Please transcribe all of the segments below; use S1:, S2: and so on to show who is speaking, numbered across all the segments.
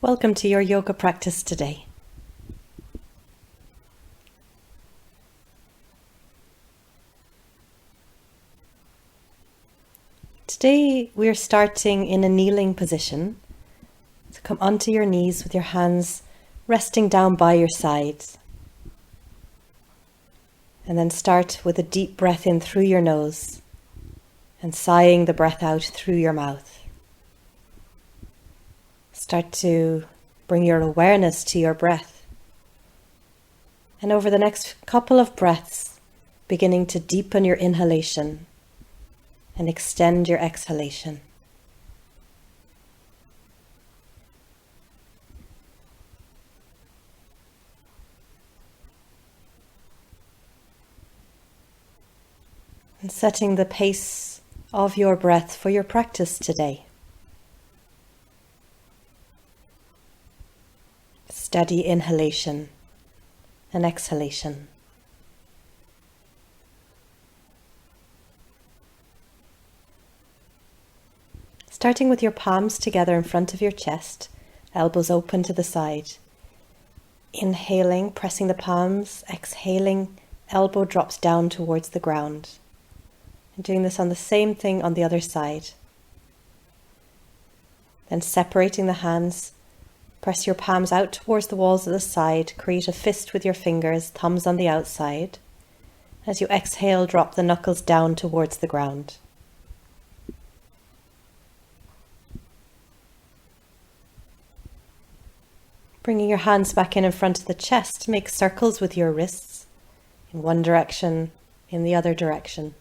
S1: Welcome to your yoga practice today. Today we're starting in a kneeling position. So come onto your knees with your hands resting down by your sides. And then start with a deep breath in through your nose and sighing the breath out through your mouth. Start to bring your awareness to your breath. And over the next couple of breaths, beginning to deepen your inhalation and extend your exhalation. And setting the pace of your breath for your practice today. Steady inhalation and exhalation. Starting with your palms together in front of your chest, elbows open to the side. Inhaling, pressing the palms, exhaling, elbow drops down towards the ground. And doing this on the same thing on the other side. Then separating the hands. Press your palms out towards the walls of the side, create a fist with your fingers, thumbs on the outside. As you exhale, drop the knuckles down towards the ground. Bringing your hands back in front of the chest, make circles with your wrists in one direction, in the other direction.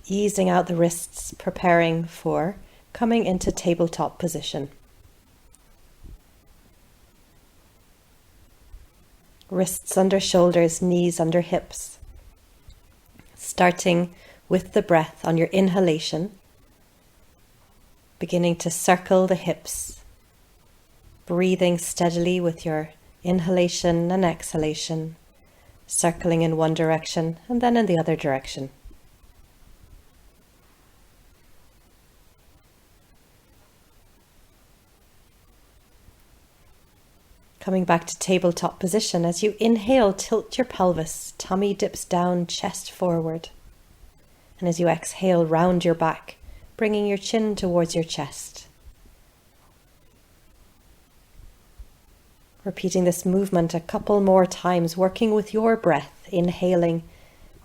S1: Easing out the wrists, preparing for coming into tabletop position. Wrists under shoulders, knees under hips. Starting with the breath on your inhalation, beginning to circle the hips, breathing steadily with your inhalation and exhalation, circling in one direction and then in the other direction. Coming back to tabletop position, as you inhale, tilt your pelvis, tummy dips down, chest forward. And as you exhale, round your back, bringing your chin towards your chest. Repeating this movement a couple more times, working with your breath, inhaling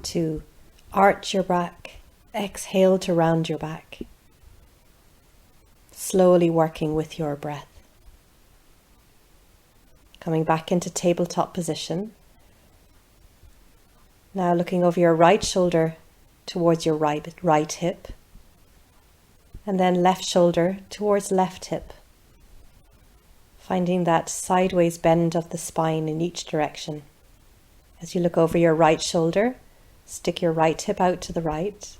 S1: to arch your back, exhale to round your back. Slowly working with your breath. Coming back into tabletop position. Now looking over your right shoulder towards your right hip. And then left shoulder towards left hip. Finding that sideways bend of the spine in each direction. As you look over your right shoulder, stick your right hip out to the right.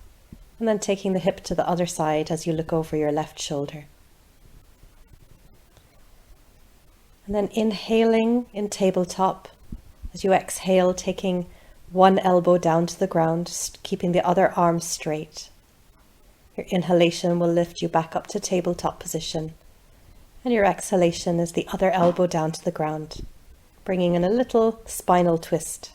S1: And then taking the hip to the other side as you look over your left shoulder. And then inhaling in tabletop, as you exhale, taking one elbow down to the ground, keeping the other arm straight. Your inhalation will lift you back up to tabletop position. And your exhalation is the other elbow down to the ground, bringing in a little spinal twist.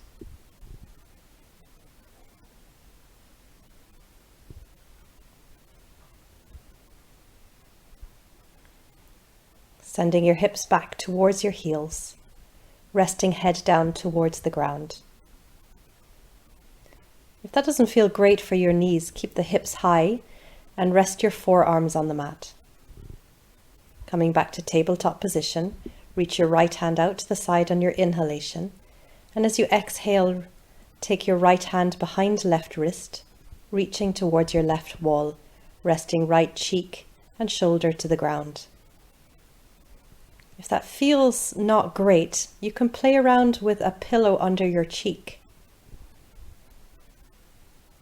S1: Sending your hips back towards your heels, resting head down towards the ground. If that doesn't feel great for your knees, keep the hips high and rest your forearms on the mat. Coming back to tabletop position, reach your right hand out to the side on your inhalation, and as you exhale, take your right hand behind left wrist, reaching towards your left wall, resting right cheek and shoulder to the ground. If that feels not great, you can play around with a pillow under your cheek,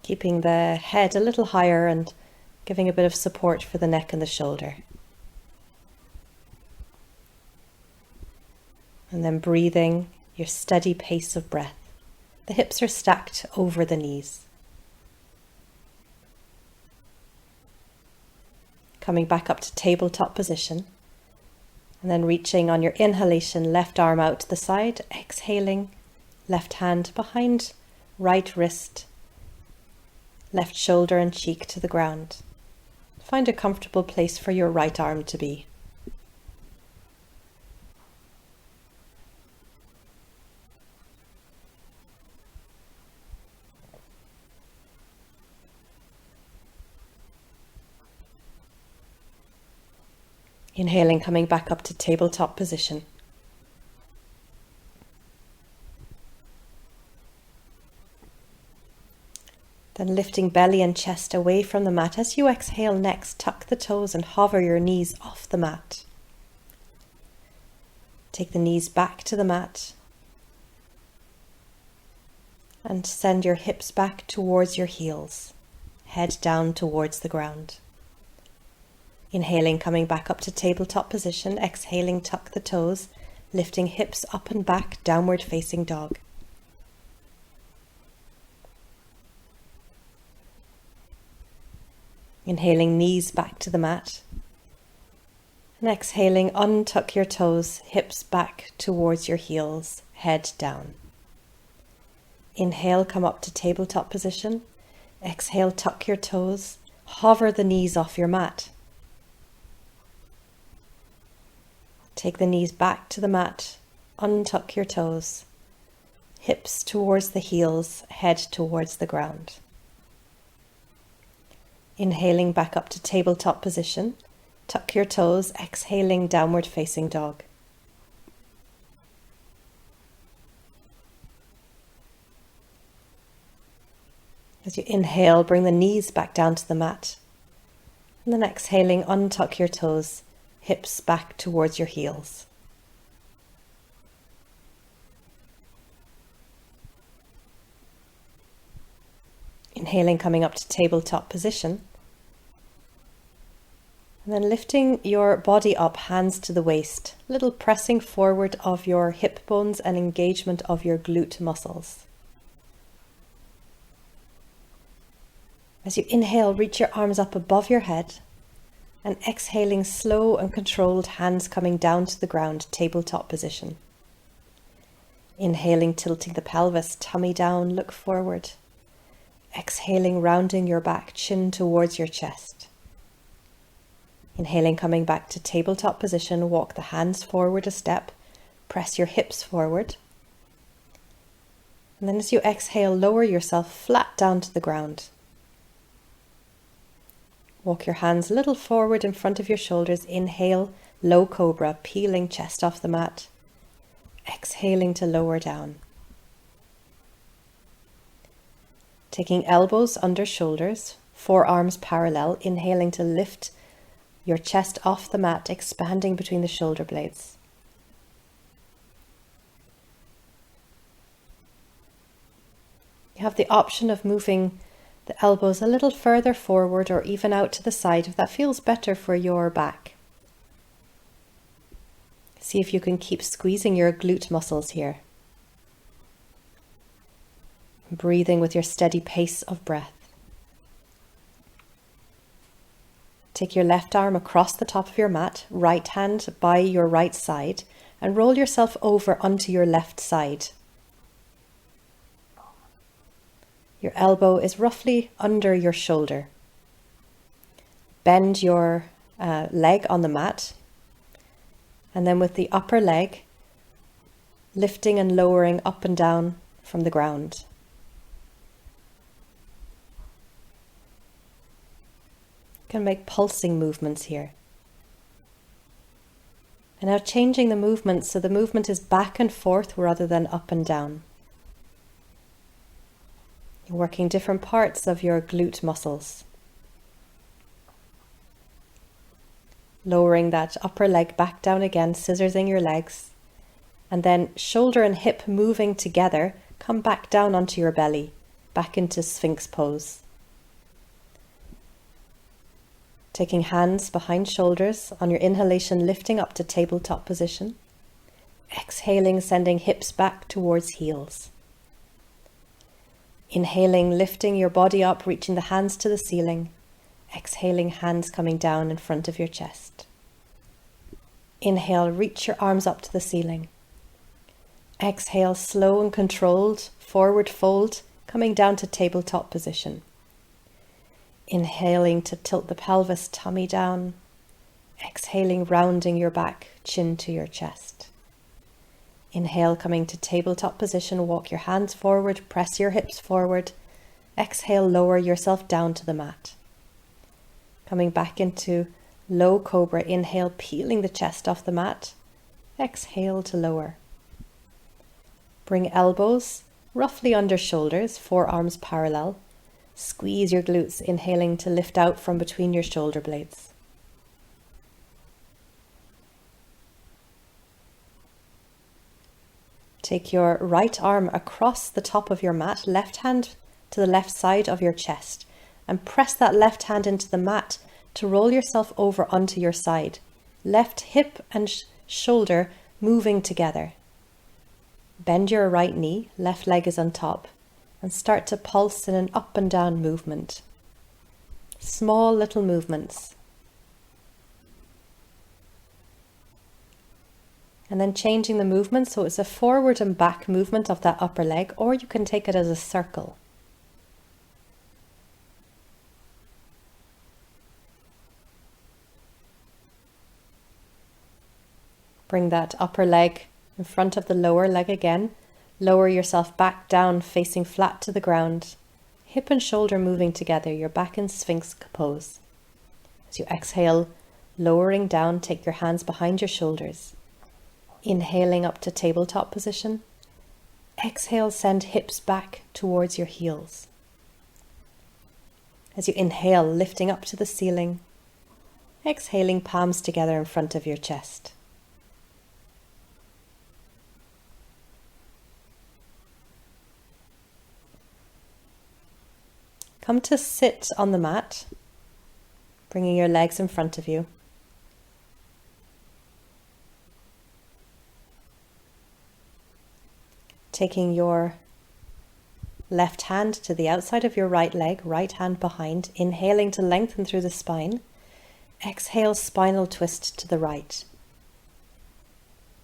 S1: keeping the head a little higher and giving a bit of support for the neck and the shoulder. And then breathing your steady pace of breath. The hips are stacked over the knees. Coming back up to tabletop position. And then reaching on your inhalation, left arm out to the side, exhaling, left hand behind right wrist, left shoulder and cheek to the ground. Find a comfortable place for your right arm to be. Inhaling, coming back up to tabletop position. Then lifting belly and chest away from the mat. As you exhale next, tuck the toes and hover your knees off the mat. Take the knees back to the mat. And send your hips back towards your heels. Head down towards the ground. Inhaling, coming back up to tabletop position. Exhaling, tuck the toes, lifting hips up and back, downward facing dog. Inhaling, knees back to the mat. And exhaling, untuck your toes, hips back towards your heels, head down. Inhale, come up to tabletop position. Exhale, tuck your toes, hover the knees off your mat. Take the knees back to the mat, untuck your toes, hips towards the heels, head towards the ground. Inhaling, back up to tabletop position, tuck your toes, exhaling, downward facing dog. As you inhale, bring the knees back down to the mat, and then exhaling, untuck your toes, hips back towards your heels. Inhaling, coming up to tabletop position. And then lifting your body up, hands to the waist. Little pressing forward of your hip bones and engagement of your glute muscles. As you inhale, reach your arms up above your head. And exhaling, slow and controlled, hands coming down to the ground, tabletop position. Inhaling, tilting the pelvis, tummy down, look forward. Exhaling, rounding your back, chin towards your chest. Inhaling, coming back to tabletop position, walk the hands forward a step, press your hips forward. And then as you exhale, lower yourself flat down to the ground. Walk your hands a little forward in front of your shoulders. Inhale, low cobra, peeling chest off the mat. Exhaling to lower down. Taking elbows under shoulders, forearms parallel. Inhaling to lift your chest off the mat, expanding between the shoulder blades. You have the option of moving the elbows a little further forward or even out to the side if that feels better for your back. See if you can keep squeezing your glute muscles here. Breathing with your steady pace of breath. Take your left arm across the top of your mat, right hand by your right side, and roll yourself over onto your left side. Your elbow is roughly under your shoulder. Bend your leg on the mat, and then with the upper leg, lifting and lowering up and down from the ground. You can make pulsing movements here. And now changing the movement so the movement is back and forth rather than up and down. You're working different parts of your glute muscles. Lowering that upper leg back down again, scissorsing your legs. And then shoulder and hip moving together, come back down onto your belly, back into Sphinx pose. Taking hands behind shoulders, on your inhalation lifting up to tabletop position. Exhaling, sending hips back towards heels. Inhaling, lifting your body up, reaching the hands to the ceiling. Exhaling, hands coming down in front of your chest. Inhale, reach your arms up to the ceiling. Exhale, slow and controlled, forward fold, coming down to tabletop position. Inhaling to tilt the pelvis, tummy down. Exhaling, rounding your back, chin to your chest. Inhale, coming to tabletop position, walk your hands forward, press your hips forward. Exhale, lower yourself down to the mat. Coming back into low cobra, inhale, peeling the chest off the mat. Exhale to lower. Bring elbows roughly under shoulders, forearms parallel. Squeeze your glutes, inhaling to lift out from between your shoulder blades. Take your right arm across the top of your mat, left hand to the left side of your chest, and press that left hand into the mat to roll yourself over onto your side. Left hip and shoulder moving together. Bend your right knee, left leg is on top, and start to pulse in an up and down movement. Small little movements. And then changing the movement so it's a forward and back movement of that upper leg, or you can take it as a circle. Bring that upper leg in front of the lower leg again. Lower yourself back down, facing flat to the ground. Hip and shoulder moving together, your back in Sphinx pose. As you exhale, lowering down, take your hands behind your shoulders. Inhaling up to tabletop position. Exhale, send hips back towards your heels. As you inhale, lifting up to the ceiling. Exhaling, palms together in front of your chest. Come to sit on the mat, bringing your legs in front of you. Taking your left hand to the outside of your right leg, right hand behind, inhaling to lengthen through the spine. Exhale, spinal twist to the right.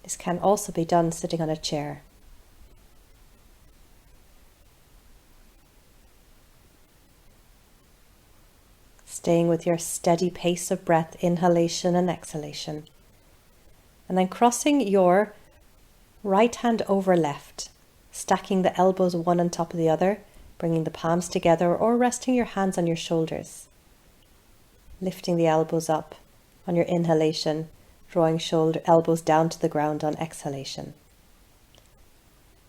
S1: This can also be done sitting on a chair. Staying with your steady pace of breath, inhalation and exhalation. And then crossing your right hand over left, stacking the elbows one on top of the other, bringing the palms together or resting your hands on your shoulders. Lifting the elbows up on your inhalation, drawing elbows down to the ground on exhalation.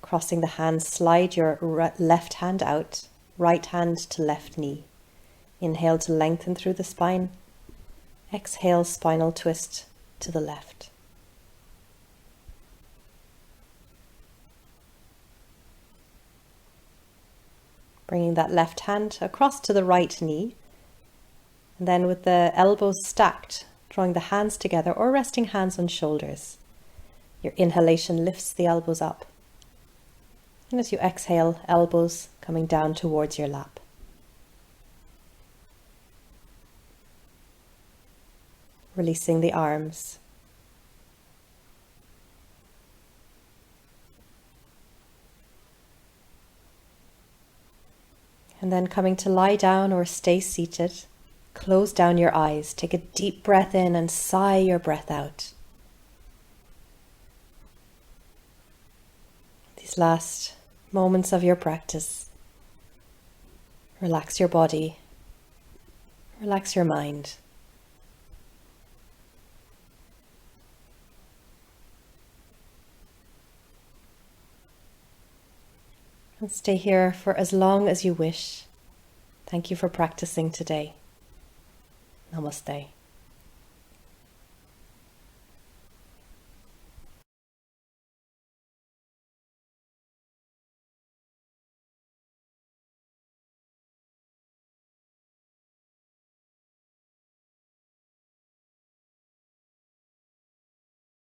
S1: Crossing the hands, slide your left hand out, right hand to left knee. Inhale to lengthen through the spine. Exhale, spinal twist to the left. Bringing that left hand across to the right knee. And then with the elbows stacked, drawing the hands together or resting hands on shoulders. Your inhalation lifts the elbows up. And as you exhale, elbows coming down towards your lap. Releasing the arms. And then coming to lie down or stay seated, close down your eyes, take a deep breath in and sigh your breath out. These last moments of your practice, relax your body, relax your mind. And stay here for as long as you wish. Thank you for practicing today. Namaste.